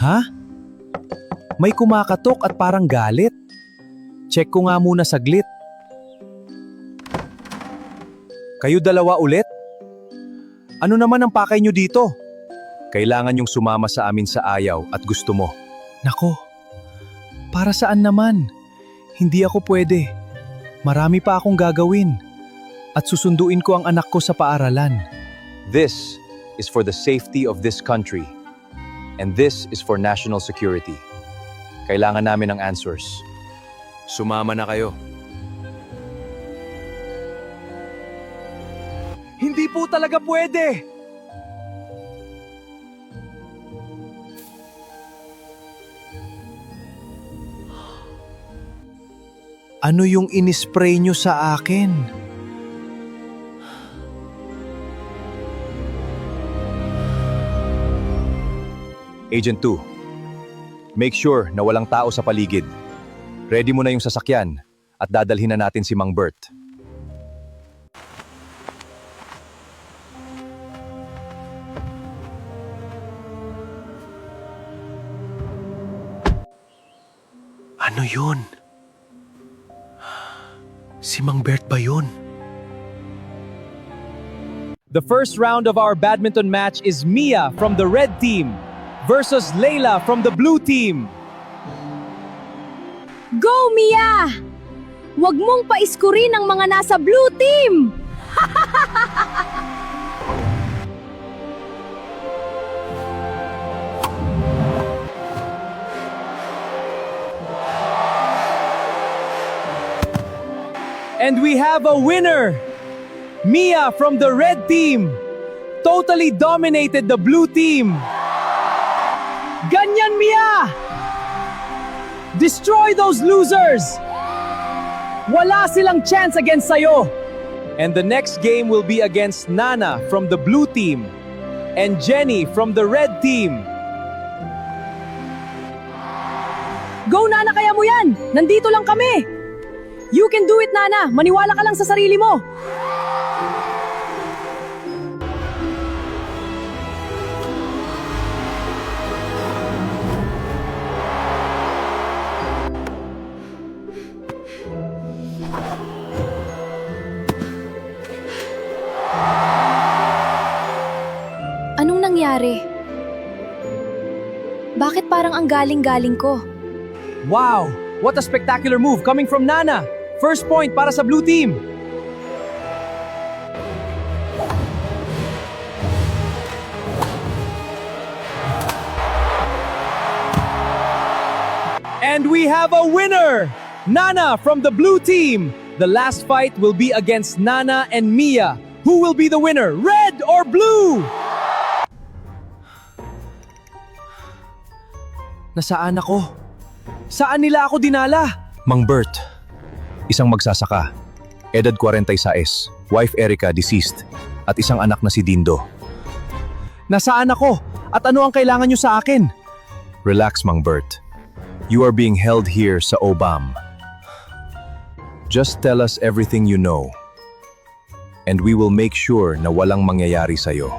Ha? May kumakatok at parang galit. Check ko nga muna saglit. Kayo dalawa ulit? Ano naman ang pakay nyo dito? Kailangan yung sumama sa amin sa ayaw at gusto mo. Nako, para saan naman? Hindi ako pwede. Marami pa akong gagawin. At susunduin ko ang anak ko sa paaralan. This is for the safety of this country. And this is for national security. Kailangan namin ng answers. Sumama na kayo. Hindi po talaga pwede! Ano yung inispray nyo sa akin? Agent 2, make sure na walang tao sa paligid. Ready mo na yung sasakyan at dadalhin na natin si Mang Bert. Ano yun? Si Mang Bert ba yun? The first round of our badminton match is Mia from the red team versus Layla from the blue team. Go, Mia! Huwag mong paiskurin ang mga nasa blue team! And we have a winner! Mia from the red team totally dominated the blue team. Ganyan, Mia! Destroy those losers! Wala silang chance against sayo. And the next game will be against Nana from the blue team and Jenny from the red team. Go, Nana, kaya mo yan! Nandito lang kami! You can do it, Nana! Maniwala ka lang sa sarili mo! Anong nangyari? Bakit parang ang galing-galing ko? Wow! What a spectacular move coming from Nana! First point para sa blue team! And we have a winner! Nana from the blue team! The last fight will be against Nana and Mia. Who will be the winner, red or blue? Nasaan ako? Saan nila ako dinala? Mang Bert, isang magsasaka, edad 46, wife Erica deceased, at isang anak na si Dindo. Nasaan ako? At ano ang kailangan nyo sa akin? Relax, Mang Bert. You are being held here sa OBAM. Just tell us everything you know. And we will make sure na walang mangyayari sa'yo.